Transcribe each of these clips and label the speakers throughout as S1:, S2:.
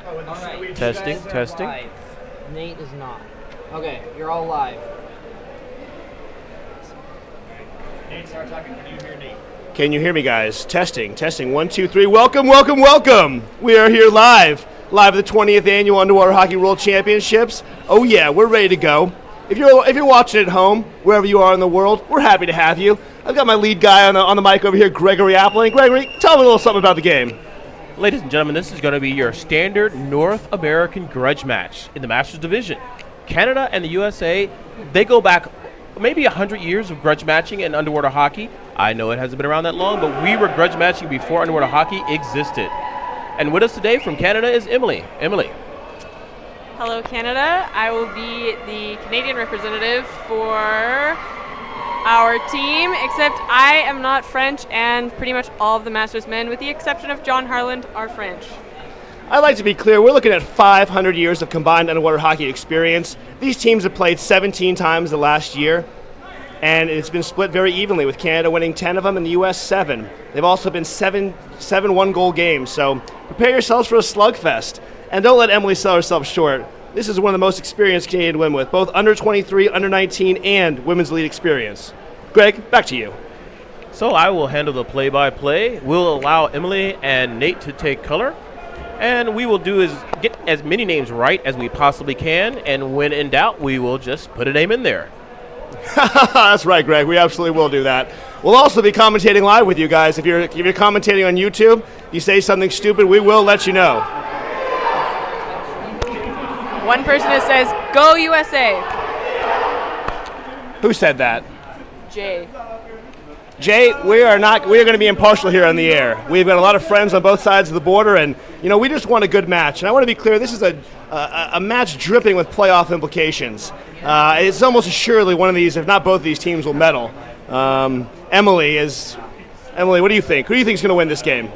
S1: Alright,
S2: Testing,
S1: you guys are
S2: testing.
S1: live. Nate is not. Okay, you're all live.
S3: Nate, start talking. Can you hear Nate?
S4: Can you hear me, guys? Testing, testing. 1, 2, 3. Welcome, welcome, welcome. We are here live at the 20th Annual Underwater Hockey World Championships. Oh yeah, we're ready to go. If you're watching at home, wherever you are in the world, we're happy to have you. I've got my lead guy on the mic over here, Gregory Appling. Gregory, tell me a little something about the game.
S2: Ladies and gentlemen, this is going to be your standard North American grudge match in the Masters Division. Canada and the USA, they go back maybe 100 years of grudge matching in underwater hockey. I know it hasn't been around that long, but we were grudge matching before underwater hockey existed. And with us today from Canada is Emily. Emily.
S5: Hello, Canada. I will be the Canadian representative for our team, except I am not French, and pretty much all of the Masters men, with the exception of John Harland, are French.
S4: I'd like to be clear, we're looking at 500 years of combined underwater hockey experience. These teams have played 17 times the last year, and it's been split very evenly, with Canada winning 10 of them and the U.S. 7. They've also been seven one-goal games, so prepare yourselves for a slugfest. And don't let Emily sell herself short. This is one of the most experienced Canadian to win with, both under 23, under 19, and women's elite experience. Greg, back to you.
S2: So I will handle the play-by-play. We'll allow Emily and Nate to take color. And we will get as many names right as we possibly can. And when in doubt, we will just put a name in there.
S4: That's right, Greg. We absolutely will do that. We'll also be commentating live with you guys. If you're commentating on YouTube, you say something stupid, we will let you know.
S5: One person that says, "Go USA."
S4: Who said that?
S5: Jay.
S4: Jay, we are going to be impartial here on the air. We've got a lot of friends on both sides of the border, and we just want a good match. And I want to be clear, this is a match dripping with playoff implications. It's almost assuredly one of these, if not both of these teams, will medal. Emily, what do you think? Who do you think is going to win this game?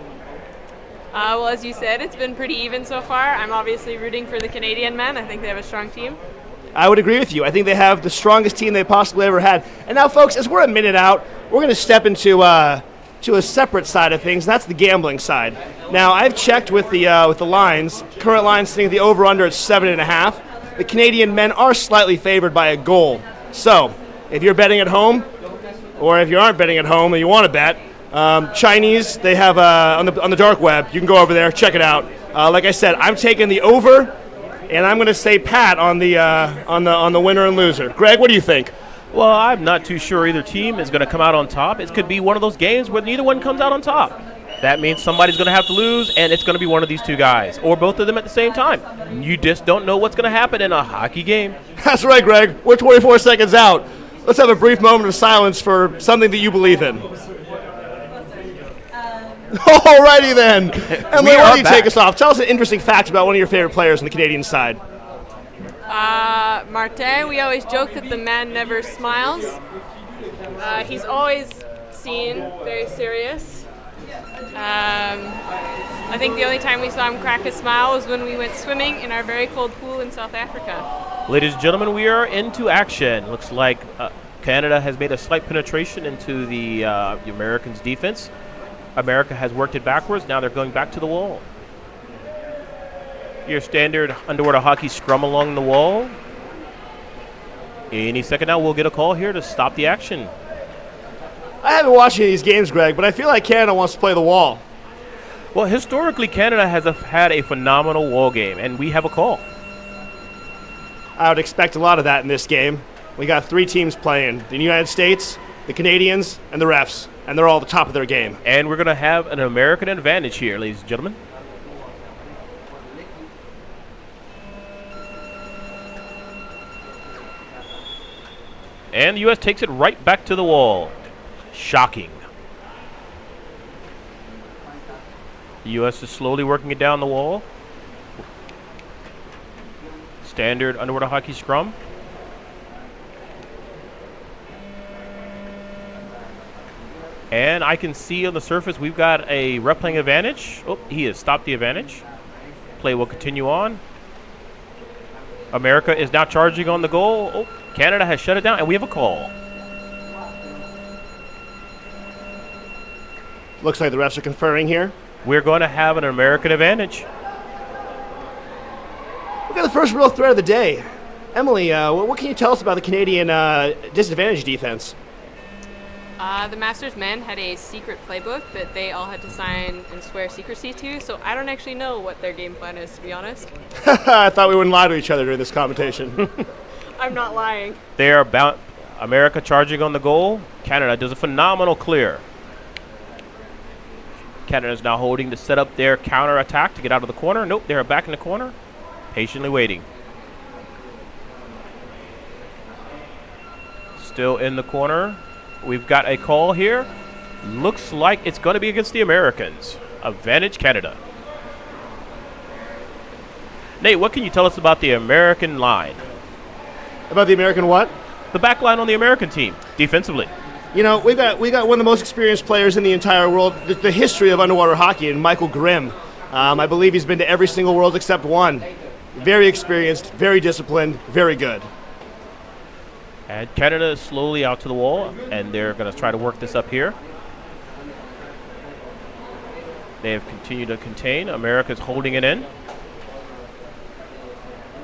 S5: Well, as you said, it's been pretty even so far. I'm obviously rooting for the Canadian men. I think they have a strong team.
S4: I would agree with you. I think they have the strongest team they possibly ever had. And now, folks, as we're a minute out, we're going to step into to a separate side of things. That's the gambling side. Now, I've checked with the lines. Current line sitting at the over/under at 7.5. The Canadian men are slightly favored by a goal. So, if you're betting at home, or if you aren't betting at home and you want to bet, Chinese, they have on the dark web. You can go over there, check it out. Like I said, I'm taking the over. And I'm going to say pat on the winner and loser. Greg, what do you think?
S2: Well, I'm not too sure either team is going to come out on top. It could be one of those games where neither one comes out on top. That means somebody's going to have to lose, and it's going to be one of these two guys, or both of them at the same time. You just don't know what's going to happen in a hockey game.
S4: That's right, Greg. We're 24 seconds out. Let's have a brief moment of silence for something that you believe in. Alrighty then. Emily, why don't you take us off? Tell us an interesting fact about one of your favorite players on the Canadian side.
S5: Martin, we always joke that the man never smiles. He's always seen very serious. I think the only time we saw him crack a smile was when we went swimming in our very cold pool in South Africa.
S2: Ladies and gentlemen, we are into action. Looks like Canada has made a slight penetration into the Americans' defense. America has worked it backwards. Now they're going back to the wall. Your standard underwater hockey scrum along the wall. Any second now, we'll get a call here to stop the action.
S4: I haven't watched any of these games, Greg, but I feel like Canada wants to play the wall.
S2: Well, historically, Canada has had a phenomenal wall game, and we have a call.
S4: I would expect a lot of that in this game. We got 3 teams playing: the United States, the Canadians, and the refs. And they're all at the top of their game.
S2: And we're going to have an American advantage here, ladies and gentlemen. And the U.S. takes it right back to the wall. Shocking. The U.S. is slowly working it down the wall. Standard underwater hockey scrum. And I can see on the surface we've got a ref playing advantage. Oh, he has stopped the advantage. Play will continue on. America is now charging on the goal. Oh, Canada has shut it down, and we have a call.
S4: Looks like the refs are conferring here.
S2: We're going to have an American advantage.
S4: first real threat of the day. Emily, what can you tell us about the Canadian disadvantage defense?
S5: The Masters men had a secret playbook that they all had to sign and swear secrecy to, so I don't actually know what their game plan is, to be honest.
S4: I thought we wouldn't lie to each other during this competition.
S5: I'm not lying.
S2: They are bound. America charging on the goal. Canada does a phenomenal clear. Canada is now holding to set up their counter attack to get out of the corner. Nope, they're back in the corner, patiently waiting. Still in the corner. We've got a call here. Looks like it's going to be against the Americans. Advantage Canada. Nate, what can you tell us about the American line?
S4: About the American what?
S2: The back line on the American team, defensively.
S4: You know, we got one of the most experienced players in the entire world, the history of underwater hockey, and Michael Grimm. I believe he's been to every single World except one. Very experienced, very disciplined, very good.
S2: And Canada is slowly out to the wall, and they're going to try to work this up here. They have continued to contain. America's holding it in.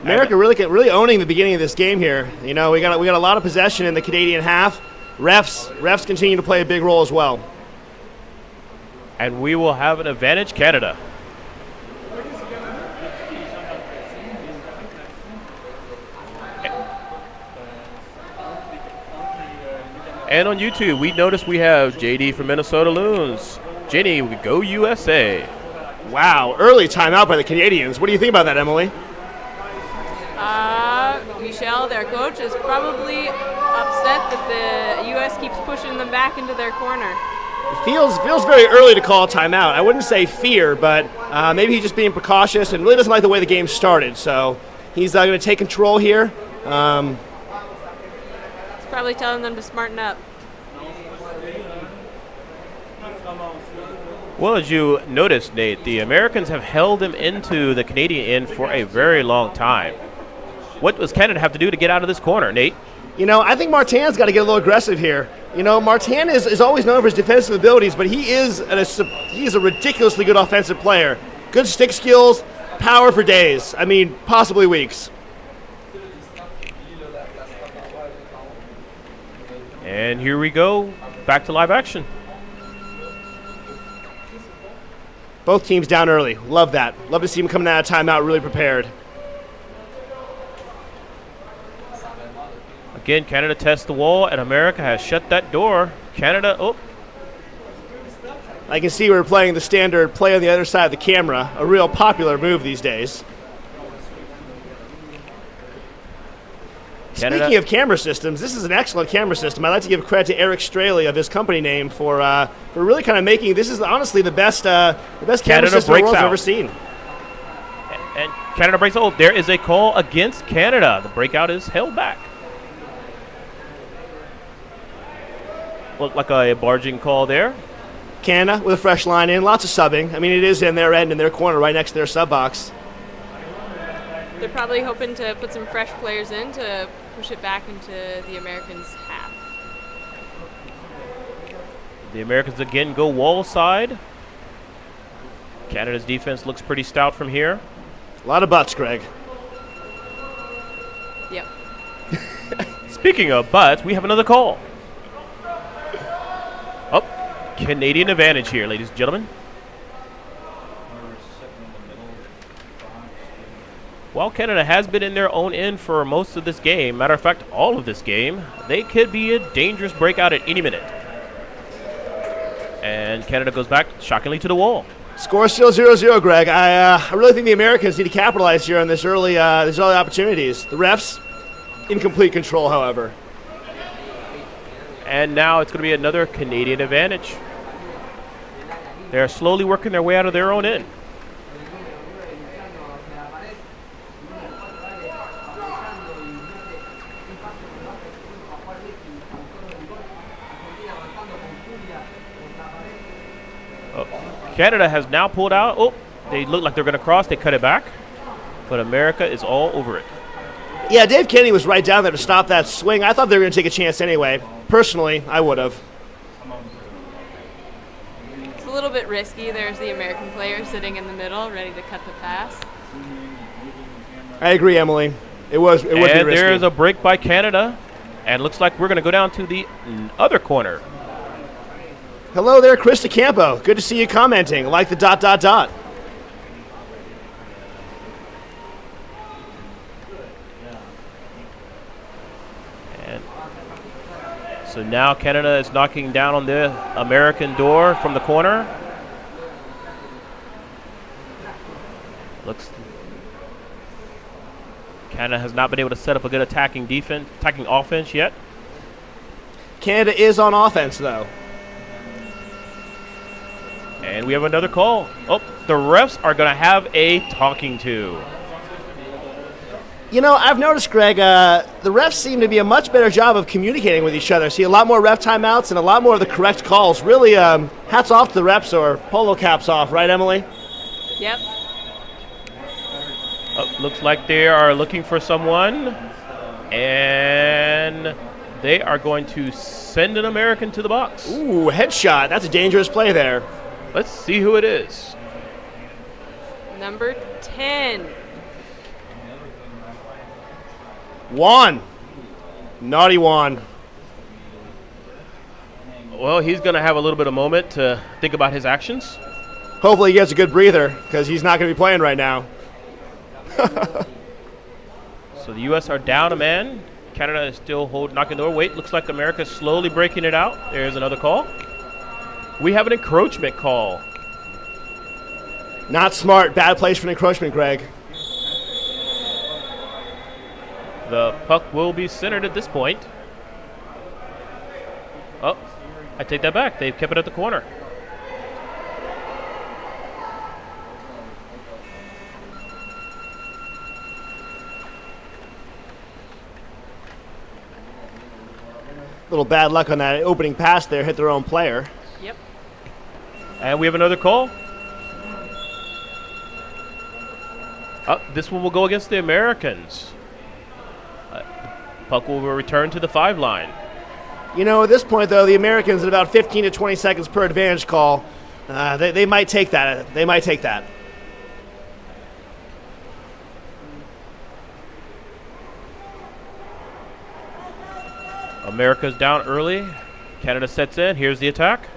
S4: America really owning the beginning of this game here. You know, we got a lot of possession in the Canadian half. Refs continue to play a big role as well.
S2: And we will have an advantage Canada. And on YouTube, we noticed we have JD from Minnesota Loons. Jenny, we go USA.
S4: Wow, early timeout by the Canadians. What do you think about that, Emily?
S5: Michelle, their coach, is probably upset that the U.S. keeps pushing them back into their corner.
S4: It feels very early to call a timeout. I wouldn't say fear, but maybe he's just being precautious and really doesn't like the way the game started. So he's going to take control here.
S5: He's probably telling them to smarten up.
S2: Well, as you noticed, Nate, the Americans have held them into the Canadian end for a very long time. What does Canada have to do to get out of this corner, Nate?
S4: You know, I think Martin's got to get a little aggressive here. You know, Martin is always known for his defensive abilities, but he is a ridiculously good offensive player. Good stick skills, power for days. I mean, possibly weeks.
S2: And here we go, back to live action.
S4: Both teams down early. Love that. Love to see them coming out of timeout really prepared.
S2: Again, Canada tests the wall, and America has shut that door. Canada, oh.
S4: I can see we're playing the standard play on the other side of the camera, a real popular move these days.
S2: Canada.
S4: Speaking of camera systems, this is an excellent camera system. I'd like to give credit to Eric Straley of his company name for really kind of making this is honestly the best camera system the world's ever seen.
S2: And Canada breaks out. Oh, there is a call against Canada. The breakout is held back. Looked like a barging call there.
S4: Canada with a fresh line in, lots of subbing. I mean, it is in their end, in their corner, right next to their sub box.
S5: They're probably hoping to put some fresh players in to push it back into the Americans' half.
S2: The Americans again go wall side. Canada's defense looks pretty stout from here.
S4: A lot of butts, Greg.
S5: Yep.
S2: Speaking of butts, we have another call. Oh, Canadian advantage here, ladies and gentlemen. While Canada has been in their own end for most of this game, matter of fact, all of this game, they could be a dangerous breakout at any minute. And Canada goes back, shockingly, to the wall.
S4: Score still 0-0, Greg. I really think the Americans need to capitalize here on these early opportunities. The refs, in complete control, however.
S2: And now it's going to be another Canadian advantage. They're slowly working their way out of their own end. Canada has now pulled out. Oh, they look like they're going to cross. They cut it back. But America is all over it.
S4: Yeah, Dave Kennedy was right down there to stop that swing. I thought they were going to take a chance anyway. Personally, I would have.
S5: It's a little bit risky. There's the American player sitting in the middle, ready to cut the pass.
S4: I agree, Emily. It would be risky.
S2: And there's a break by Canada. And looks like we're going to go down to the other corner.
S4: Hello there, Chris DeCampo. Good to see you commenting. Like the ...
S2: And so now Canada is knocking down on the American door from the corner. Looks Canada has not been able to set up a good attacking offense yet.
S4: Canada is on offense, though.
S2: And we have another call. Oh, the refs are going to have a talking to.
S4: You know, I've noticed, Greg, the refs seem to be a much better job of communicating with each other. See a lot more ref timeouts and a lot more of the correct calls. Really, hats off to the refs, or polo caps off, right, Emily?
S5: Yep.
S2: Looks like they are looking for someone. And they are going to send an American to the box.
S4: Ooh, headshot. That's a dangerous play there.
S2: Let's see who it is.
S5: Number 10.
S4: Juan. Naughty Juan.
S2: Well, he's going to have a little bit of moment to think about his actions.
S4: Hopefully he gets a good breather, because he's not going to be playing right now.
S2: So the U.S. are down a man. Canada is still knocking the door. Wait, looks like America's slowly breaking it out. There's another call. We have an encroachment call.
S4: Not smart. Bad place for an encroachment, Greg.
S2: The puck will be centered at this point. Oh, I take that back. They've kept it at the corner.
S4: Little bad luck on that opening pass there. Hit their own player.
S5: Yep.
S2: And we have another call. This one will go against the Americans. Puck will return to the 5 line.
S4: You know, at this point, though, the Americans at about 15 to 20 seconds per advantage call, they might take that. They might take that.
S2: America's down early. Canada sets in. Here's the attack.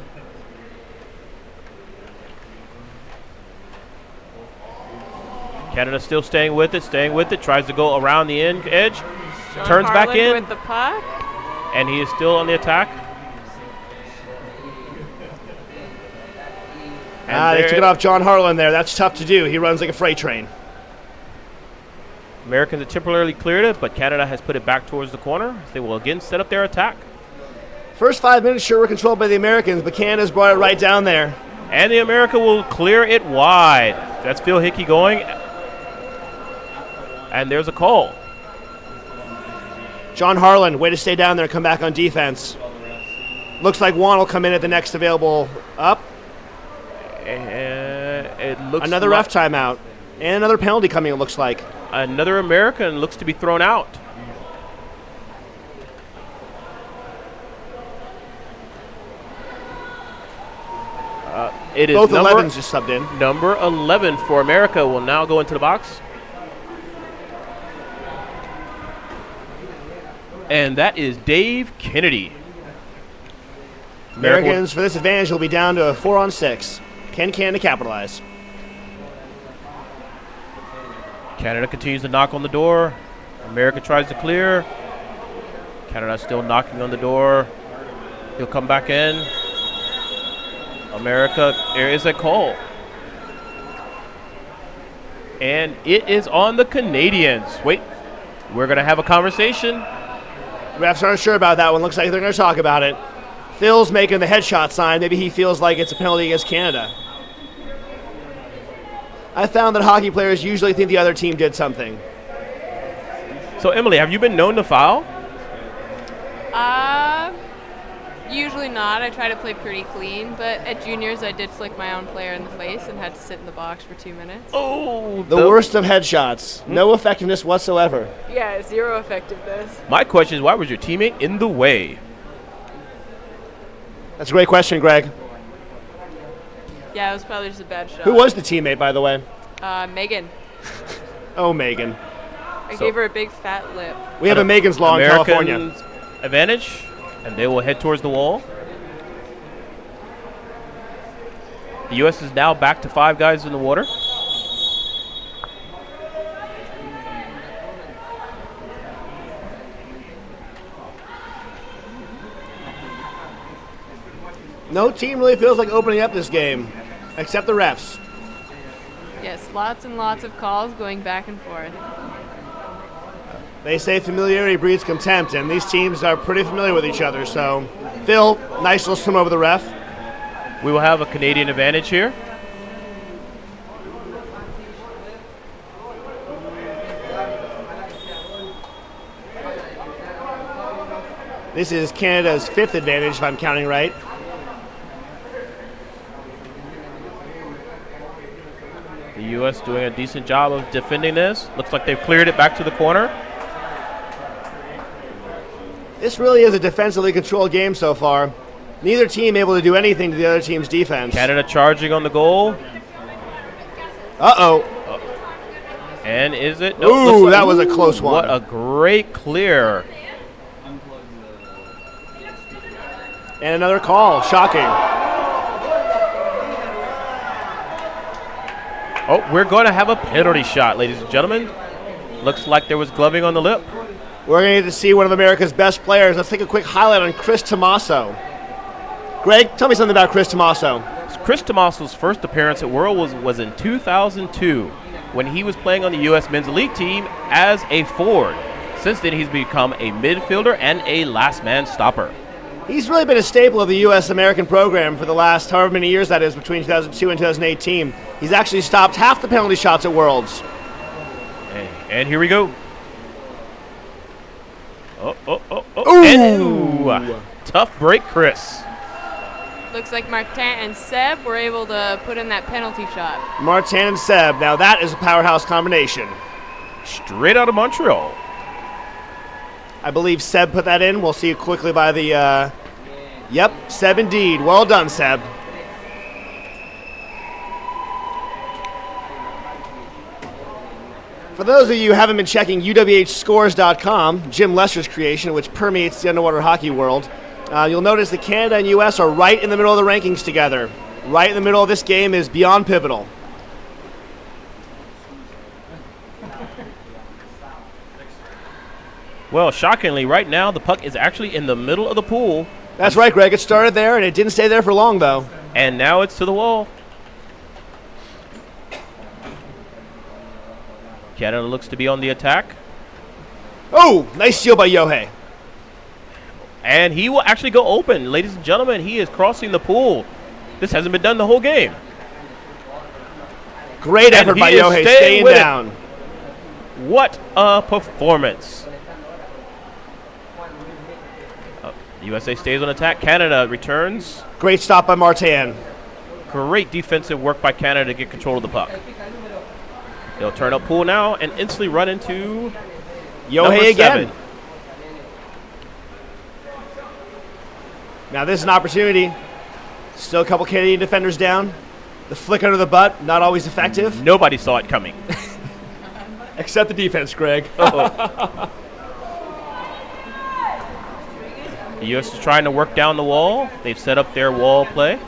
S2: Canada still staying with it, tries to go around the edge,
S5: John
S2: turns back
S5: Harland
S2: in,
S5: with the puck.
S2: and he is still on the attack.
S4: They took it off John Harlan there. That's tough to do. He runs like a freight train.
S2: Americans have temporarily cleared it, but Canada has put it back towards the corner. They will again set up their attack.
S4: First 5 minutes sure were controlled by the Americans, but Canada's brought it right down there.
S2: And the America will clear it wide. That's Phil Hickey going. And there's a call.
S4: John Harlan, way to stay down there and come back on defense. Looks like Juan will come in at the next available up.
S2: And it looks
S4: another ref timeout. And another penalty coming, it looks like.
S2: Another American looks to be thrown out. It is
S4: both 11s just subbed in.
S2: Number 11 for America will now go into the box. And that is Dave Kennedy.
S4: Americans, for this advantage, will be down to a 4-on-6. Can Canada capitalize?
S2: Canada continues to knock on the door. America tries to clear. Canada still knocking on the door. He'll come back in. America, there is a call. And it is on the Canadians. Wait, we're going to have a conversation.
S4: Refs aren't sure about that one. Looks like they're going to talk about it. Phil's making the headshot sign. Maybe he feels like it's a penalty against Canada. I found that hockey players usually think the other team did something.
S2: So, Emily, have you been known to foul?
S5: Usually not. I try to play pretty clean, but at juniors I did flick my own player in the face and had to sit in the box for 2 minutes.
S2: Oh,
S4: the worst of headshots. No effectiveness whatsoever.
S5: Yeah, zero effectiveness.
S2: My question is, why was your teammate in the way?
S4: That's a great question, Greg.
S5: Yeah, it was probably just a bad shot.
S4: Who was the teammate, by the way?
S5: Megan.
S4: Oh, Megan.
S5: I gave her a big fat lip.
S4: We have a Megan's Law in California.
S2: Americans advantage, and they will head towards the wall. The U.S. is now back to 5 guys in the water.
S4: No team really feels like opening up this game, except the refs.
S5: Yes, lots and lots of calls going back and forth.
S4: They say familiarity breeds contempt, and these teams are pretty familiar with each other. So, Phil, nice little swim over the ref.
S2: We will have a Canadian advantage here.
S4: This is Canada's 5th advantage, if I'm counting right.
S2: The U.S. doing a decent job of defending this. Looks like they've cleared it back to the corner.
S4: This really is a defensively controlled game so far. Neither team able to do anything to the other team's defense.
S2: Canada charging on the goal.
S4: Uh-oh.
S2: And is it?
S4: Ooh, that was a close one.
S2: What a great clear.
S4: And another call. Shocking.
S2: Oh, we're going to have a penalty shot, ladies and gentlemen. Looks like there was gloving on the lip.
S4: We're going to get to see one of America's best players. Let's take a quick highlight on Chris Tomaso. Greg, tell me something about Chris Tomaso.
S2: Chris Tomaso's first appearance at World was in 2002 when he was playing on the U.S. Men's Elite team as a forward. Since then, he's become a midfielder and a last man stopper.
S4: He's really been a staple of the U.S.-American program for the last however many years that is, between 2002 and 2018. He's actually stopped half the penalty shots at Worlds.
S2: And here we go. Oh.
S4: Ooh.
S2: And, tough break, Chris.
S5: Looks like Martin and Seb were able to put in that penalty shot.
S4: Martin and Seb. Now that is a powerhouse combination.
S2: Straight out of Montreal.
S4: I believe Seb put that in. We'll see it quickly by the... Yep, Seb indeed. Well done, Seb. For those of you who haven't been checking UWHscores.com, Jim Lester's creation, which permeates the underwater hockey world, you'll notice that Canada and U.S. are right in the middle of the rankings together. Right in the middle of this game is beyond pivotal.
S2: Well, shockingly, right now the puck is actually in the middle of the pool.
S4: That's right, Greg. It started there, and it didn't stay there for long, though.
S2: And now it's to the wall. Canada looks to be on the attack.
S4: Oh, nice steal by Yohei.
S2: And he will actually go open. Ladies and gentlemen, he is crossing the pool. This hasn't been done the whole game.
S4: Great effort by Yohei, staying down.
S2: What a performance. USA stays on attack. Canada returns.
S4: Great stop by Martin.
S2: Great defensive work by Canada to get control of the puck. They'll turn up pool now and instantly run into
S4: Yohei again.
S2: 7.
S4: Now this is an opportunity. Still a couple Canadian defenders down. The flick under the butt, not always effective.
S2: Nobody saw it coming.
S4: Except the defense, Greg.
S2: The U.S. is trying to work down the wall. They've set up their wall play.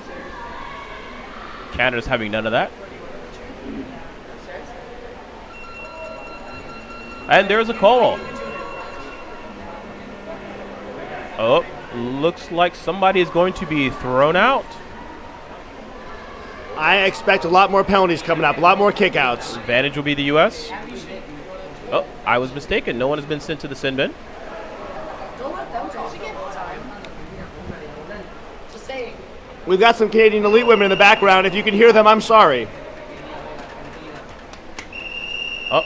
S2: Canada's having none of that. And there's a call. Oh, looks like somebody is going to be thrown out.
S4: I expect a lot more penalties coming up, a lot more kickouts.
S2: Advantage will be the U.S. Oh, I was mistaken. No one has been sent to the sin bin.
S4: We've got some Canadian elite women in the background. If you can hear them, I'm sorry.
S2: Oh.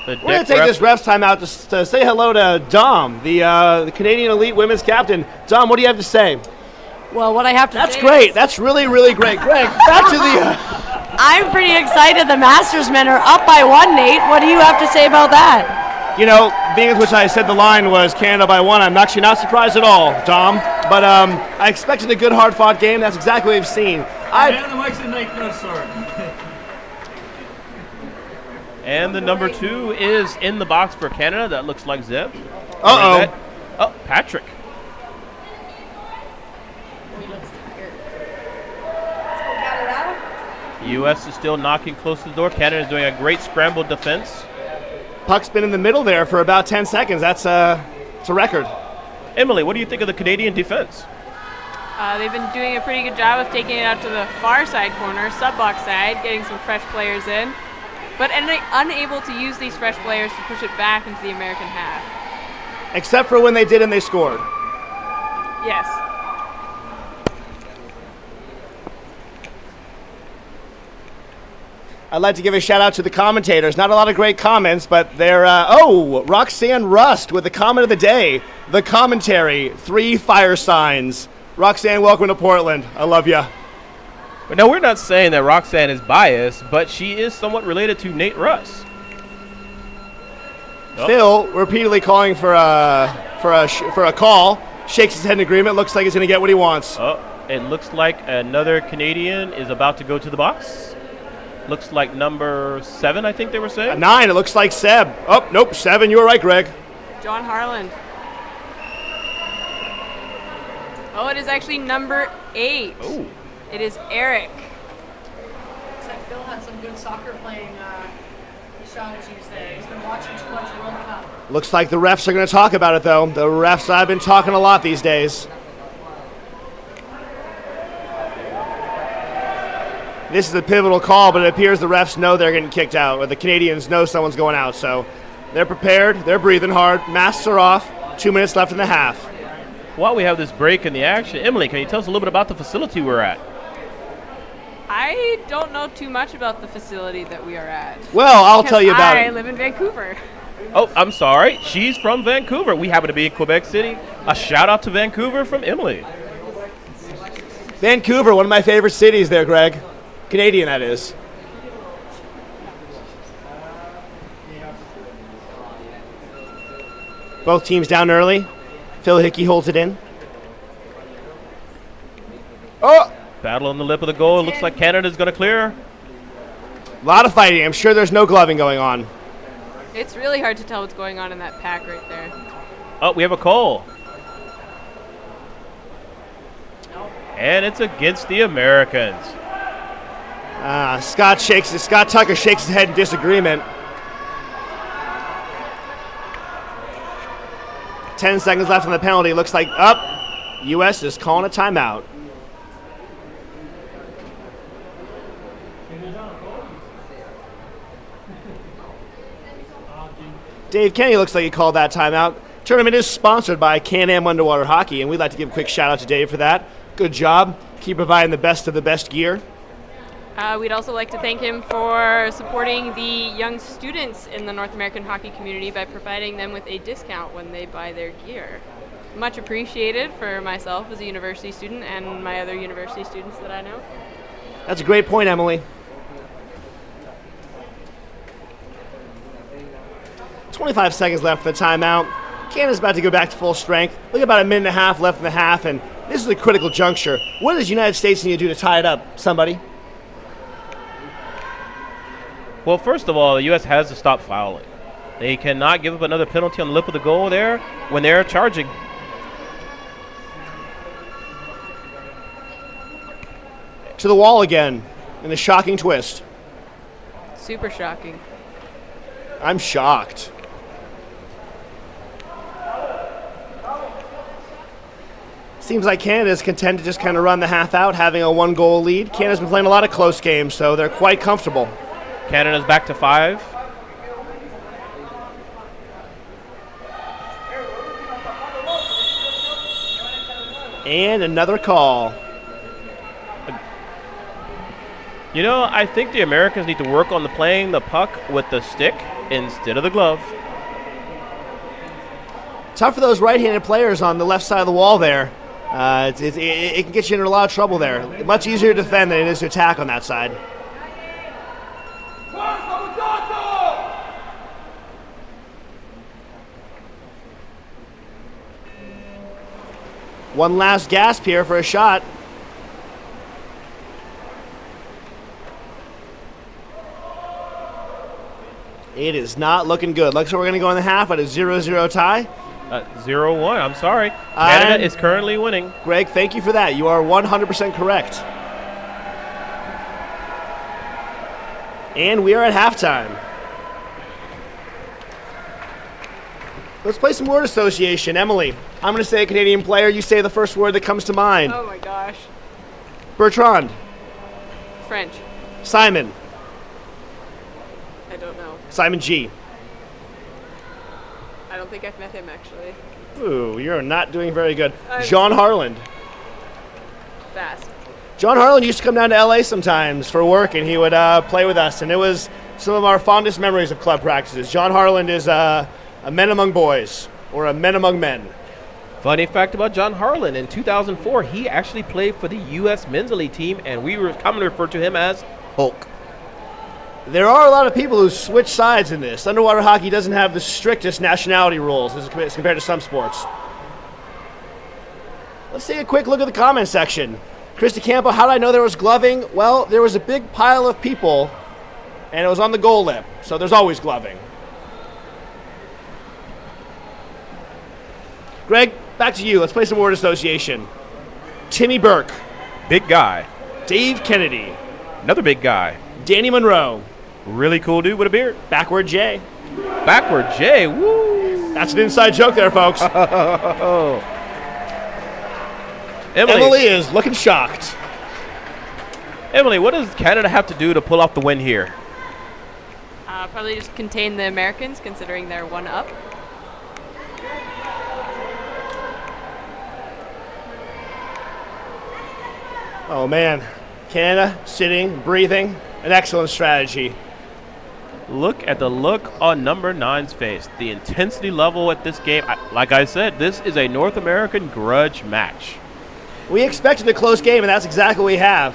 S4: We're going to take this ref's time out to say hello to Dom, the Canadian elite women's captain. Dom, what do you have to say?
S6: Well, what I have to
S4: That's
S6: say
S4: great.
S6: is
S4: That's really, really great. Greg, back to the...
S6: I'm pretty excited the Masters men are up by 1, Nate. What do you have to say about that?
S4: You know, being as which I said the line was Canada by 1, I'm actually not surprised at all, Dom. But I expected a good, hard-fought game. That's exactly what we've seen.
S2: And the number 2 is in the box for Canada. That looks like Zeb.
S4: Uh-oh.
S2: Oh, Patrick. U.S. is still knocking close to the door. Canada is doing a great scrambled defense.
S4: Puck's been in the middle there for about 10 seconds. That's a record.
S2: Emily, what do you think of the Canadian defense?
S5: They've been doing a pretty good job of taking it out to the far side corner, sub-box side, getting some fresh players in, but unable to use these fresh players to push it back into the American half.
S4: Except for when they did and they scored.
S5: Yes.
S4: I'd like to give a shout out to the commentators. Not a lot of great comments, but they're, Roxanne Rust with the comment of the day. The commentary, 3 fire signs. Roxanne, welcome to Portland. I love ya.
S2: But no, we're not saying that Roxanne is biased, but she is somewhat related to Nate Russ. Oh.
S4: Phil repeatedly calling for a call. Shakes his head in agreement. Looks like he's going to get what he wants.
S2: Oh, it looks like another Canadian is about to go to the box. Looks like number 7, I think they were saying.
S4: 9, it looks like Seb. Oh, nope, 7. You were right, Greg.
S5: John Harland. Oh, it is actually number 8.
S2: Oh.
S5: It is Eric.
S6: Looks like Phil had some good soccer playing strategies there. He's been watching too much World Cup.
S4: Looks like the refs are going to talk about it, though. The refs have been talking a lot these days. This is a pivotal call, but it appears the refs know they're getting kicked out, or the Canadians know someone's going out. So they're prepared. They're breathing hard. Masks are off. 2 minutes left in the half.
S2: While we have this break in the action, Emily, can you tell us a little bit about the facility we're at?
S5: I don't know too much about the facility that we are at.
S4: Well, I'll tell you about
S5: I
S4: it.
S5: live in Vancouver.
S2: Oh, I'm sorry. She's from Vancouver. We happen to be in Quebec City. A shout out to Vancouver from Emily.
S4: Vancouver, one of my favorite cities there, Greg. Canadian, that is. Both teams down early. Phil Hickey holds it in. Oh!
S2: Battle on the lip of the goal. It looks like Canada's going to clear.
S4: A lot of fighting. I'm sure there's no gloving going on.
S5: It's really hard to tell what's going on in that pack right there.
S2: Oh, we have a call. And it's against the Americans.
S4: Scott Tucker shakes his head in disagreement. 10 seconds left on the penalty. Looks like U.S. is calling a timeout. Dave Kenny looks like he called that timeout. Tournament is sponsored by Can-Am Underwater Hockey, and we'd like to give a quick shout out to Dave for that. Good job. Keep providing the best of the best gear.
S5: We'd also like to thank him for supporting the young students in the North American hockey community by providing them with a discount when they buy their gear. Much appreciated for myself as a university student and my other university students that I know.
S4: That's a great point, Emily. 25 seconds left for the timeout. Canada's about to go back to full strength. Look, about a minute and a half left in the half, and this is a critical juncture. What does the United States need to do to tie it up? Somebody?
S2: Well, first of all, the U.S. has to stop fouling. They cannot give up another penalty on the lip of the goal there when they're charging.
S4: To the wall again in a shocking twist.
S5: Super shocking.
S4: I'm shocked. Seems like Canada's content to just kind of run the half out, having a 1-goal lead. Canada's been playing a lot of close games, so they're quite comfortable.
S2: Canada's back to 5.
S4: And another call.
S2: You know, I think the Americans need to work on playing the puck with the stick instead of the glove.
S4: Tough for those right-handed players on the left side of the wall there. It can get you into a lot of trouble there. Much easier to defend than it is to attack on that side. One last gasp here for a shot. It is not looking good. Looks like we're going to go in the half at a 0-0 tie.
S2: 0-1, I'm sorry. Canada
S4: And
S2: is currently winning.
S4: Greg, thank you for that. You are 100% correct. And we are at halftime. Let's play some word association. Emily, I'm going to say a Canadian player. You say the first word that comes to mind.
S5: Oh my gosh.
S4: Bertrand.
S5: French.
S4: Simon.
S5: I don't know.
S4: Simon G.
S5: I don't think I've met him actually.
S4: Ooh, you're not doing very good.
S5: I'm-
S4: John Harland.
S5: Fast.
S4: John Harland used to come down to LA sometimes for work, and he would play with us, and it was some of our fondest memories of club practices. John Harland is a men among boys, or a men among men.
S2: Funny fact about John Harlan, in 2004, he actually played for the U.S. Men's Elite team, and we were commonly referred to him as Hulk.
S4: There are a lot of people who switch sides in this. Underwater hockey doesn't have the strictest nationality rules as compared to some sports. Let's take a quick look at the comment section. Christy Campo, how did I know there was gloving? Well, there was a big pile of people, and it was on the goal lip, so there's always gloving. Greg, back to you. Let's play some word association. Timmy Burke.
S2: Big guy.
S4: Dave Kennedy.
S2: Another big guy.
S4: Danny Monroe.
S2: Really cool dude with a beard.
S4: Backward J.
S2: Backward J. Woo!
S4: That's an inside joke there, folks. Emily is looking shocked.
S2: Emily, what does Canada have to do to pull off the win here?
S5: Probably just contain the Americans, considering they're one up.
S4: Oh, man. Canada, sitting, breathing, an excellent strategy.
S2: Look at the look on number 9's face. The intensity level at this game. Like I said, this is a North American grudge match.
S4: We expected a close game, and that's exactly what we have.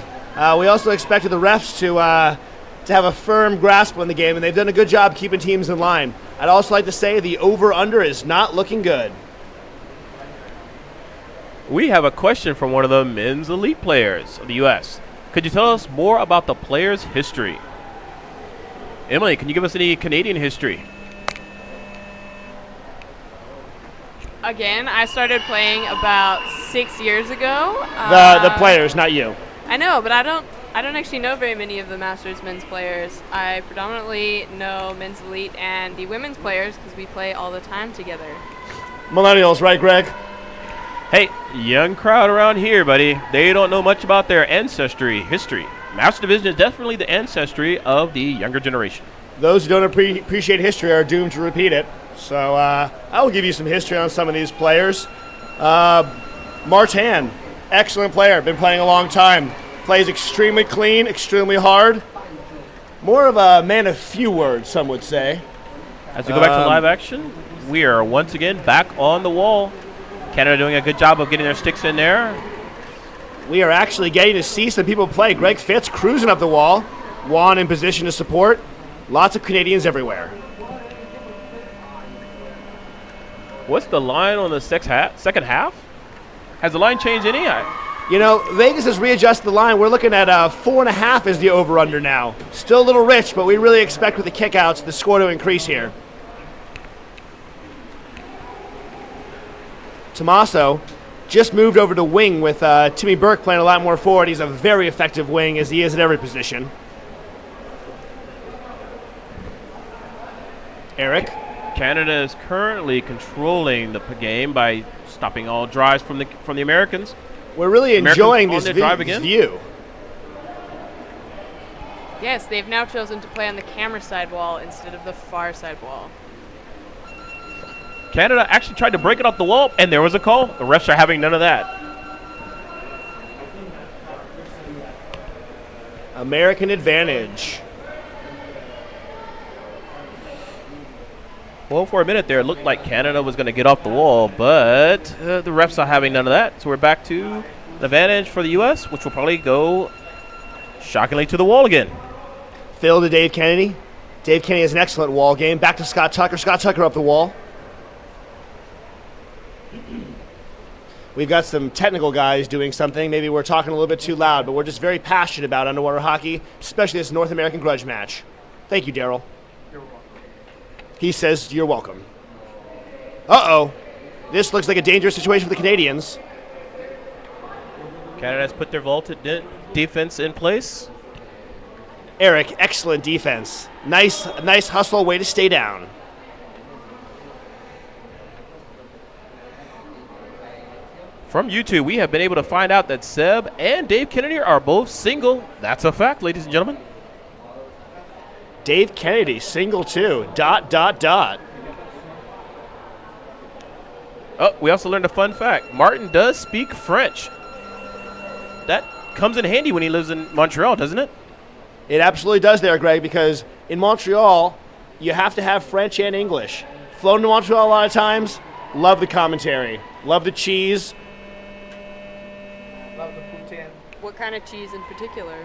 S4: We also expected the refs to have a firm grasp on the game, and they've done a good job keeping teams in line. I'd also like to say the over-under is not looking good.
S2: We have a question from one of the men's elite players of the U.S. Could you tell us more about the player's history? Emily, can you give us any Canadian history?
S5: Again, I started playing about 6 years ago.
S4: The players, not you.
S5: I know, but I don't actually know very many of the Masters men's players. I predominantly know men's elite and the women's players because we play all the time together.
S4: Millennials, right, Greg?
S2: Hey, young crowd around here, buddy. They don't know much about their history. Master Division is definitely the ancestry of the younger generation.
S4: Those who don't appreciate history are doomed to repeat it. So I will give you some history on some of these players. Martin, excellent player, been playing a long time. Plays extremely clean, extremely hard. More of a man of few words, some would say.
S2: As we go back to live action, we are once again back on the wall. Canada doing a good job of getting their sticks in there.
S4: We are actually getting to see some people play. Greg Fitz cruising up the wall. Juan in position to support. Lots of Canadians everywhere.
S2: What's the line on the second half? Has the line changed any?
S4: You know, Vegas has readjusted the line. We're looking at 4.5 as the over-under now. Still a little rich, but we really expect with the kickouts the score to increase here. Tommaso just moved over to wing with Timmy Burke playing a lot more forward. He's a very effective wing, as he is at every position. Eric.
S2: Canada is currently controlling the game by stopping all drives from the Americans.
S4: We're really enjoying this
S2: drive again.
S4: view.
S5: Yes, they've now chosen to play on the camera side wall instead of the far side wall.
S2: Canada actually tried to break it off the wall, and there was a call. The refs are having none of that.
S4: American advantage.
S2: Well, for a minute there, it looked like Canada was going to get off the wall, but the refs are having none of that. So we're back to the advantage for the U.S., which will probably go shockingly to the wall again.
S4: Phil to Dave Kennedy. Dave Kennedy has an excellent wall game. Back to Scott Tucker. Scott Tucker up the wall. We've got some technical guys doing something. Maybe we're talking a little bit too loud, but we're just very passionate about underwater hockey, especially this North American grudge match. Thank you, Daryl. He says, you're welcome. Uh-oh. This looks like a dangerous situation for the Canadians.
S2: Canada has put their vaulted defense in place.
S4: Eric, excellent defense. Nice hustle, way to stay down.
S2: From YouTube, we have been able to find out that Seb and Dave Kennedy are both single. That's a fact, ladies and gentlemen.
S4: Dave Kennedy, single too. ...
S2: Oh, we also learned a fun fact. Martin does speak French. That comes in handy when he lives in Montreal, doesn't it?
S4: It absolutely does there, Greg, because in Montreal, you have to have French and English. Flown to Montreal a lot of times, love the commentary, love the cheese.
S1: Love the poutine.
S5: What kind of cheese in particular?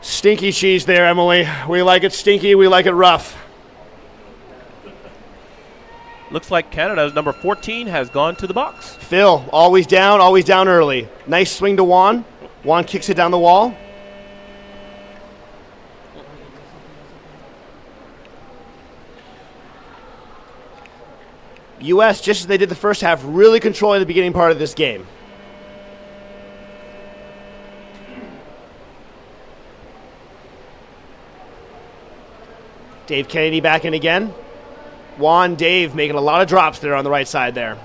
S4: Stinky cheese there, Emily. We like it stinky, we like it rough.
S2: Looks like Canada's number 14 has gone to the box.
S4: Phil, always down early. Nice swing to Juan. Juan kicks it down the wall. U.S., just as they did the first half, really controlling the beginning part of this game. Dave Kennedy back in again. Juan, Dave making a lot of drops there on the right side there.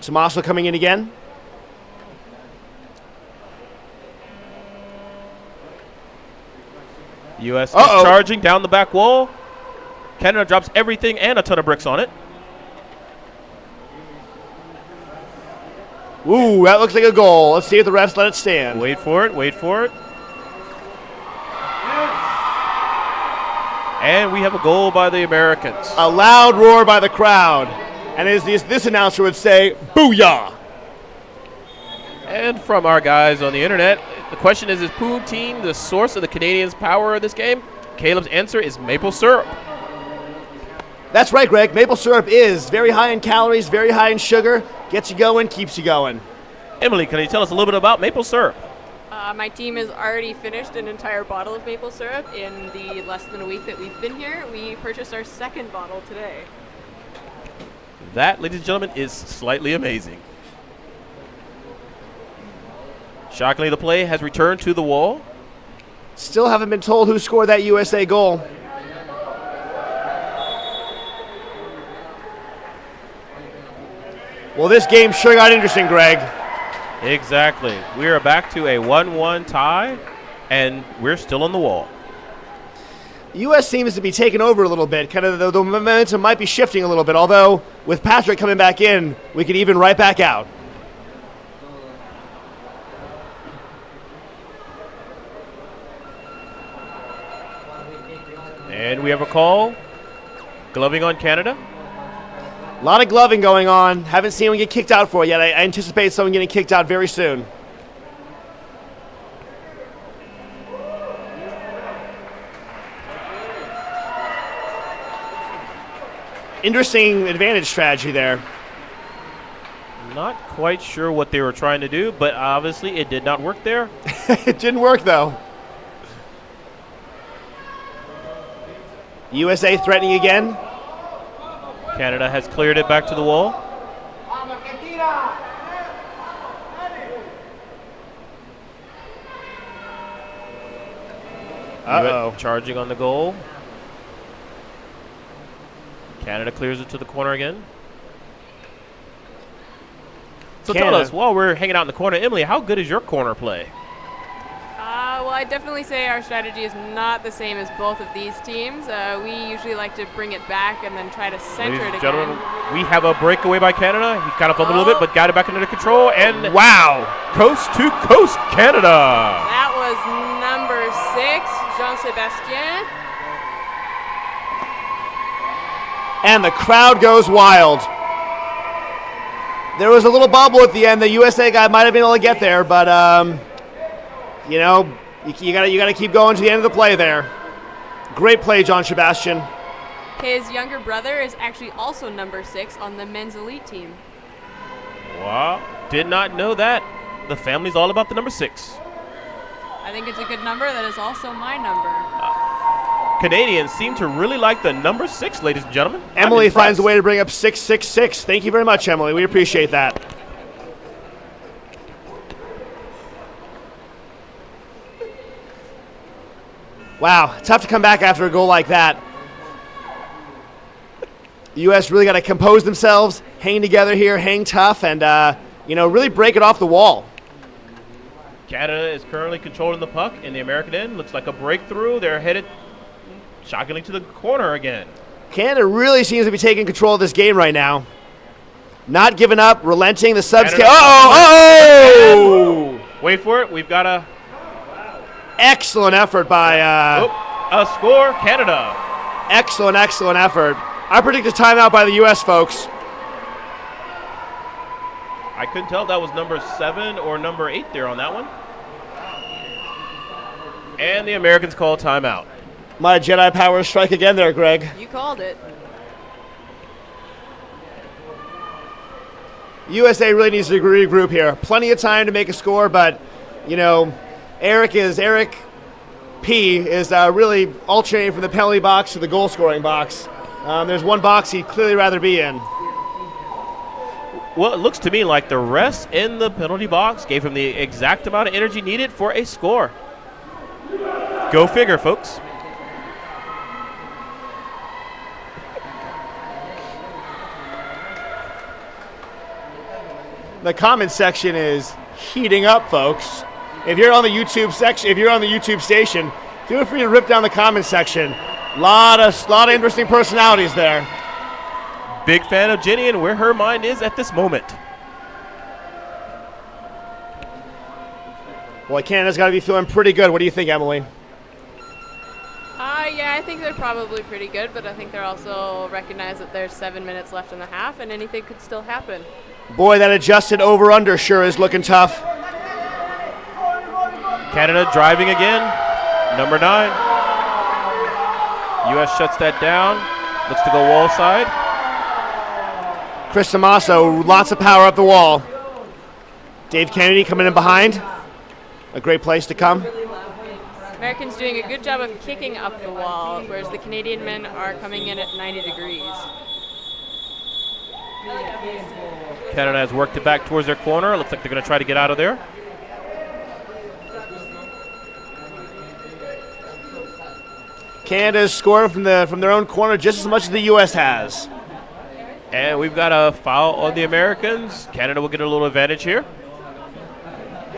S4: Tommaso coming in again.
S2: U.S. is charging down the back wall. Canada drops everything and a ton of bricks on it.
S4: Ooh, that looks like a goal. Let's see if the refs let it stand.
S2: Wait for it, wait for it. And we have a goal by the Americans.
S4: A loud roar by the crowd. And as this announcer would say, booyah!
S2: And from our guys on the internet, the question is poutine the source of the Canadians' power of this game? Caleb's answer is maple syrup.
S4: That's right, Greg. Maple syrup is very high in calories, very high in sugar. Gets you going, keeps you going.
S2: Emily, can you tell us a little bit about maple syrup?
S5: My team has already finished an entire bottle of maple syrup in the less than a week that we've been here. We purchased our second bottle today.
S2: That, ladies and gentlemen, is slightly amazing. Shockingly, the play has returned to the wall.
S4: Still haven't been told who scored that USA goal. Well, this game sure got interesting, Greg.
S2: Exactly. We are back to a 1-1 tie, and we're still on the wall.
S4: U.S. seems to be taking over a little bit. Kind of the momentum might be shifting a little bit, although with Patrick coming back in, we could even right back out.
S2: And we have a call. Gloving on Canada.
S4: A lot of gloving going on. Haven't seen anyone get kicked out for it yet. I anticipate someone getting kicked out very soon. Interesting advantage strategy there.
S2: Not quite sure what they were trying to do, but obviously it did not work there.
S4: It didn't work, though. USA threatening again.
S2: Canada has cleared it back to the wall.
S4: Uh-oh.
S2: Charging on the goal. Canada clears it to the corner again. So tell us, while we're hanging out in the corner, Emily, how good is your corner play?
S5: Well, I'd definitely say our strategy is not the same as both of these teams. We usually like to bring it back and then try to center
S2: Ladies
S5: it
S2: and gentlemen,
S5: again.
S2: we have a breakaway by Canada. He kind of fumbled a little bit, but got it back under control. And
S4: wow,
S2: coast to coast, Canada.
S5: That was number 6, Jean-Sebastien.
S4: And the crowd goes wild. There was a little bubble at the end. The USA guy might have been able to get there, but you know, you gotta keep going to the end of the play there. Great play, John Sebastian.
S5: His younger brother is actually also number 6 on the men's elite team.
S2: Wow, did not know that. The family's all about the number 6.
S5: I think it's a good number. That is also my number.
S2: Canadians seem to really like the number 6, ladies and gentlemen. I'm
S4: Emily
S2: impressed.
S4: finds a way to bring up 666. Thank you very much, Emily. We appreciate that. Wow, tough to come back after a goal like that. The U.S. really got to compose themselves, hang together here, hang tough, and really break it off the wall.
S2: Canada is currently controlling the puck in the American end. Looks like a breakthrough. They're headed shockingly to the corner again.
S4: Canada really seems to be taking control of this game right now. Not giving up, relenting. The subs.
S2: Canada-
S4: Oh!
S2: Wait for it. We've got a
S4: Excellent effort by.
S2: a score, Canada.
S4: Excellent effort. I predict a timeout by the U.S., folks.
S2: I couldn't tell if that was number 7 or number 8 there on that one. And the Americans call timeout.
S4: My Jedi power strike again there, Greg.
S5: You called it.
S4: USA really needs to regroup here. Plenty of time to make a score, but, Eric P. is really alternating from the penalty box to the goal-scoring box. There's one box he'd clearly rather be in.
S2: Well, it looks to me like the rest in the penalty box gave him the exact amount of energy needed for a score. Go figure, folks.
S4: The comment section is heating up, folks. If you're on the YouTube station, feel free to rip down the comment section. Lot of interesting personalities there.
S2: Big fan of Jenny and where her mind is at this moment.
S4: Well, Canada's got to be feeling pretty good. What do you think, Emily?
S5: Yeah, I think they're probably pretty good, but I think they're also recognize that there's 7 minutes left in the half, and anything could still happen.
S4: Boy, that adjusted over-under sure is looking tough.
S2: Canada driving again. Number 9. U.S. shuts that down. Looks to go wall side.
S4: Chris Tomaso, lots of power up the wall. Dave Kennedy coming in behind. A great place to come.
S5: Americans doing a good job of kicking up the wall, whereas the Canadian men are coming in at 90 degrees.
S2: Canada has worked it back towards their corner. Looks like they're going to try to get out of there.
S4: Canada's scoring from their own corner just as much as the U.S. has.
S2: And we've got a foul on the Americans. Canada will get a little advantage here.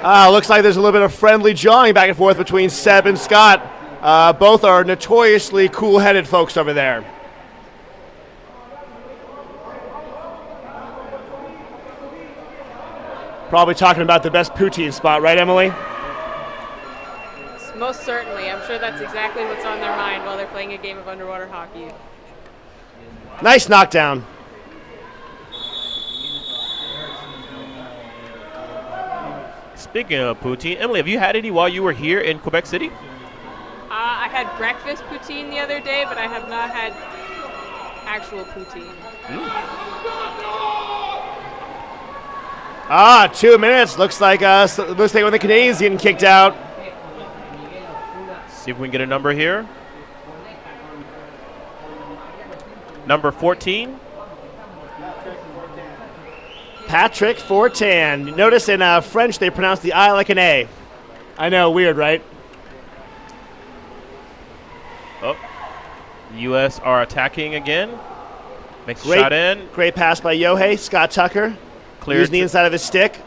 S4: Looks like there's a little bit of friendly jawing back and forth between Seb and Scott. Both are notoriously cool-headed folks over there. Probably talking about the best poutine spot, right, Emily?
S5: Most certainly. I'm sure that's exactly what's on their mind while they're playing a game of underwater hockey.
S4: Nice knockdown.
S2: Speaking of poutine, Emily, have you had any while you were here in Quebec City?
S5: I had breakfast poutine the other day, but I have not had actual poutine.
S4: 2 minutes. Looks like when the Canadians getting kicked out.
S2: See if we can get a number here. Number 14.
S4: Patrick Fortin. Notice in French they pronounce the I like an A. I know, weird, right?
S2: Oh, the U.S. are attacking again. Makes a shot in.
S4: Great pass by Yohei. Scott Tucker.
S2: Cleared
S4: Using the inside of his stick.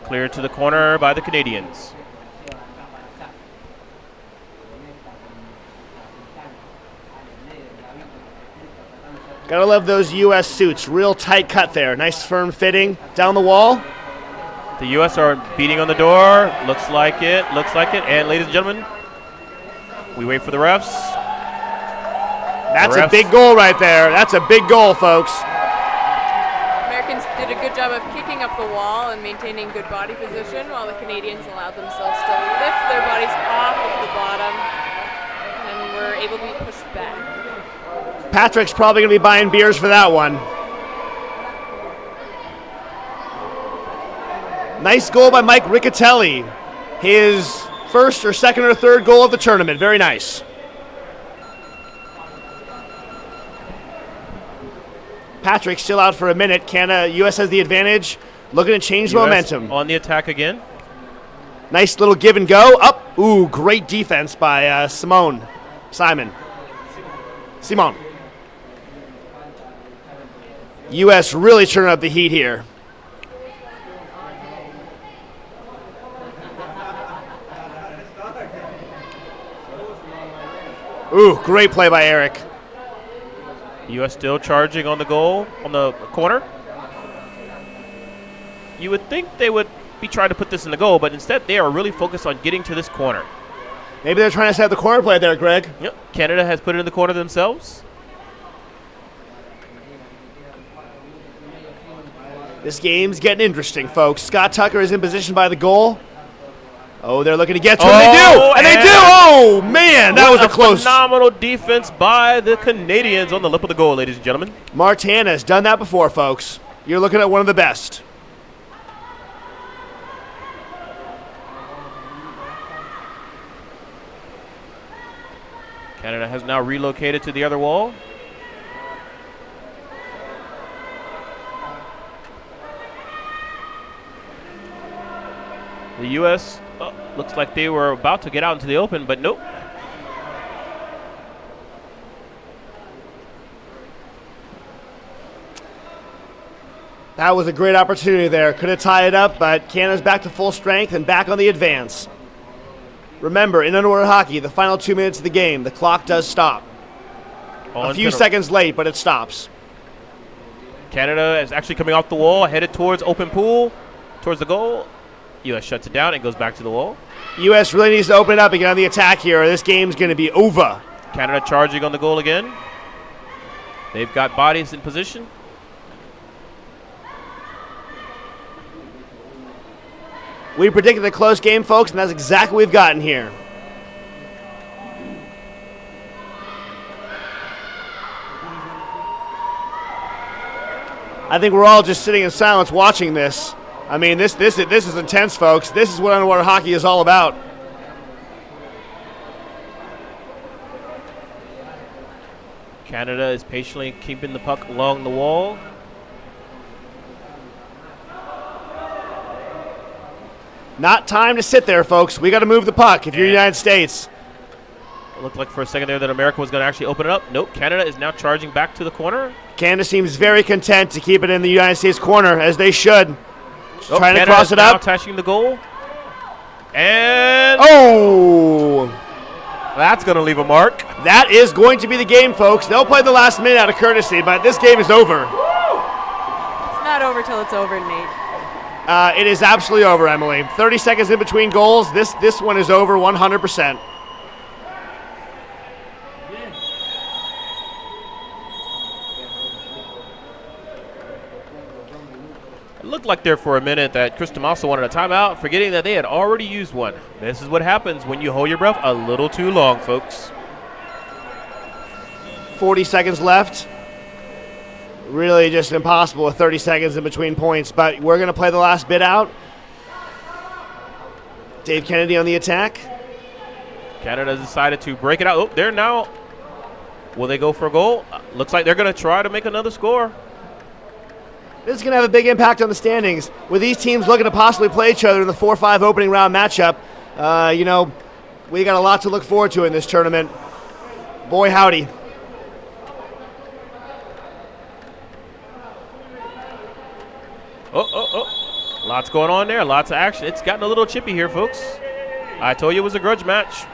S2: Cleared to the corner by the Canadians.
S4: Gotta love those U.S. suits. Real tight cut there. Nice firm fitting. Down the wall.
S2: The U.S. are beating on the door. Looks like it. And ladies and gentlemen, we wait for the refs.
S4: That's a big goal right there. That's a big goal, folks.
S5: Americans did a good job of kicking up the wall and maintaining good body position, while the Canadians allowed themselves to lift their bodies off of the bottom and were able to be pushed back.
S4: Patrick's probably going to be buying beers for that one. Nice goal by Mike Riccatelli. His first or second or third goal of the tournament. Very nice. Patrick still out for a minute. Canada, U.S. has the advantage. Looking to change the
S2: US
S4: momentum.
S2: on the attack again.
S4: Nice little give and go. Up. Ooh, great defense by Simon. U.S. really turning up the heat here. Ooh, great play by Eric.
S2: U.S. still charging on the goal, on the corner. You would think they would be trying to put this in the goal, but instead they are really focused on getting to this corner.
S4: Maybe they're trying to set the corner play there, Greg.
S2: Yep. Canada has put it in the corner themselves.
S4: This game's getting interesting, folks. Scott Tucker is in position by the goal. Oh, they're looking to get to him. They do! And they do! Oh, man, that was a close.
S2: Phenomenal defense by the Canadians on the lip of the goal, ladies and gentlemen.
S4: Martin has done that before, folks. You're looking at one of the best.
S2: Canada has now relocated to the other wall. The U.S. Looks like they were about to get out into the open, but nope.
S4: That was a great opportunity there. Could have tied it up, but Canada's back to full strength and back on the advance. Remember, in underwater hockey, the final 2 minutes of the game, the clock does stop. A few seconds late, but it stops.
S2: Canada is actually coming off the wall, headed towards open pool, towards the goal. U.S. shuts it down and goes back to the wall.
S4: U.S. really needs to open it up and get on the attack here, or this game's going to be over.
S2: Canada charging on the goal again. They've got bodies in position.
S4: We predicted a close game, folks, and that's exactly what we've gotten here. I think we're all just sitting in silence watching this. I mean, this is intense, folks. This is what underwater hockey is all about.
S2: Canada is patiently keeping the puck along the wall.
S4: Not time to sit there, folks. We got to move the puck if you're the United States.
S2: It looked like for a second there that America was going to actually open it up. Nope, Canada is now charging back to the corner.
S4: Canada seems very content to keep it in the United States corner, as they should. Trying
S2: Canada
S4: to cross it
S2: now
S4: up.
S2: Attaching the goal. And
S4: oh!
S2: That's going to leave a mark.
S4: That is going to be the game, folks. They'll play the last minute out of courtesy, but this game is over.
S5: It's not over till it's over, Nate.
S4: It is absolutely over, Emily. 30 seconds in between goals. This one is over 100%.
S2: It looked like there for a minute that Chris Tomaso wanted a timeout, forgetting that they had already used one. This is what happens when you hold your breath a little too long, folks.
S4: 40 seconds left. Really just impossible with 30 seconds in between points, but we're going to play the last bit out. Dave Kennedy on the attack.
S2: Canada decided to break it out. Oh, they're now. Will they go for a goal? Looks like they're going to try to make another score.
S4: This is going to have a big impact on the standings. With these teams looking to possibly play each other in the 4-5 opening round matchup, we got a lot to look forward to in this tournament. Boy, howdy.
S2: Oh. Lots going on there. Lots of action. It's gotten a little chippy here, folks. I told you it was a grudge match.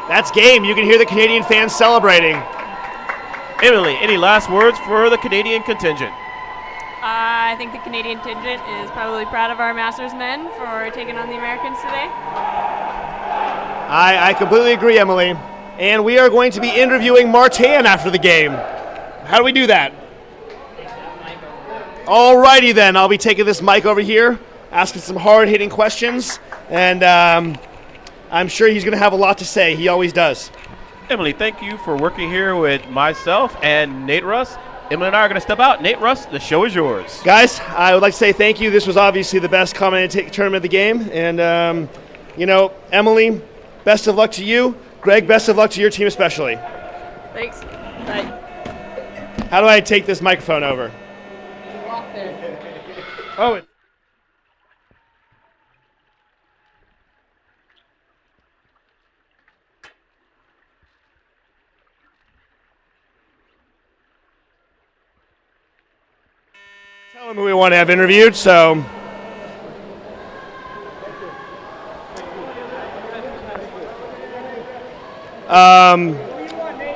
S4: That's game. You can hear the Canadian fans celebrating.
S2: Emily, any last words for the Canadian contingent?
S5: I think the Canadian contingent is probably proud of our Masters men for taking on the Americans today.
S4: I completely agree, Emily. And we are going to be interviewing Martin after the game. How do we do that? Alrighty then, I'll be taking this mic over here, asking some hard-hitting questions, and I'm sure he's going to have a lot to say. He always does.
S2: Emily, thank you for working here with myself and Nate Russ. Emily and I are going to step out. Nate Russ, the show is yours.
S4: Guys, I would like to say thank you. This was obviously the best commentating tournament of the game, and, Emily, best of luck to you. Greg, best of luck to your team especially.
S5: Thanks. Bye.
S4: How do I take this microphone over?
S1: Walk there.
S4: Oh, it. Tell them who we want to have interviewed, so.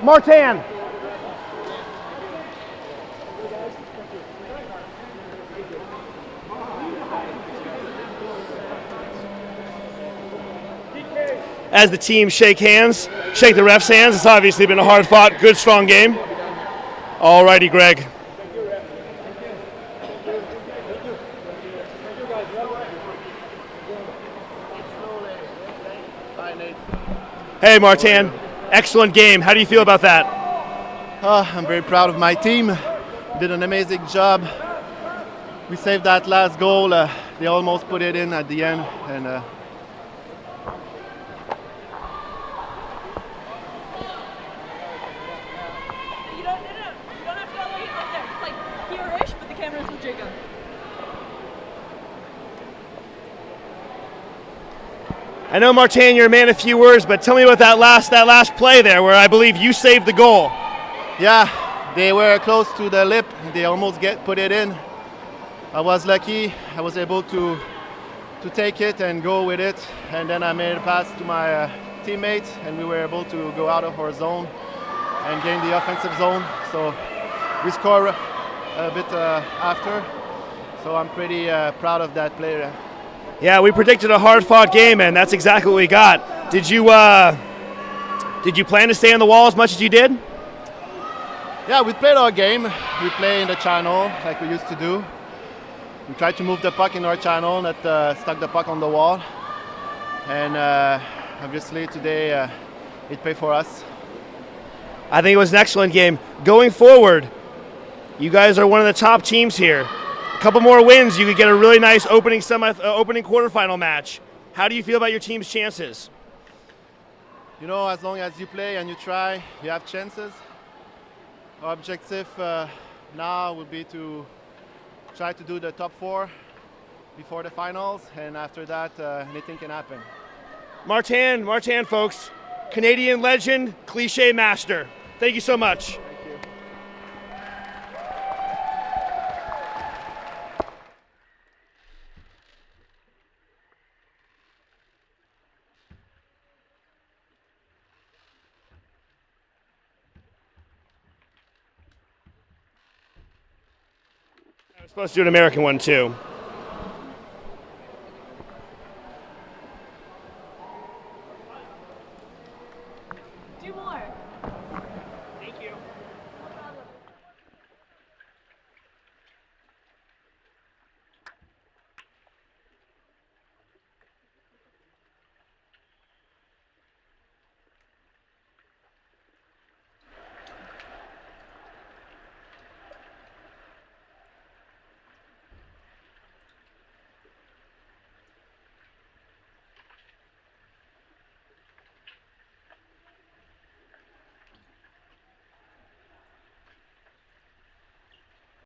S4: Martin. As the team shake the refs' hands. It's obviously been a hard-fought, good, strong game. All righty, Greg. Hey, Martin. Excellent game. How do you feel about that?
S7: I'm very proud of my team. Did an amazing job. We saved that last goal. They almost put it in at the end, and
S5: You don't have to go all the way up there. It's like here-ish, but the camera's with Jacob.
S4: I know, Martin, you're a man of few words, but tell me about that last play there where I believe you saved the goal.
S7: yeah, they were close to the lip. They almost put it in. I was lucky. I was able to take it and go with it, and then I made a pass to my teammate, and we were able to go out of our zone and gain the offensive zone. So we score a bit after. So I'm pretty proud of that play.
S4: Yeah, we predicted a hard-fought game, and that's exactly what we got. Did you plan to stay on the wall as much as you did?
S7: Yeah, we played our game. We play in the channel like we used to do. We tried to move the puck in our channel, not stuck the puck on the wall. And obviously today it paid for us.
S4: I think it was an excellent game. Going forward, you guys are one of the top teams here. A couple more wins, you could get a really nice opening quarterfinal match. How do you feel about your team's chances?
S7: You know, as long as you play and you try, you have chances. Our objective now would be to try to do the top 4 before the finals, and after that, anything can happen.
S4: Martin, folks, Canadian legend, cliche master. Thank you so much. I was supposed to do an American one too.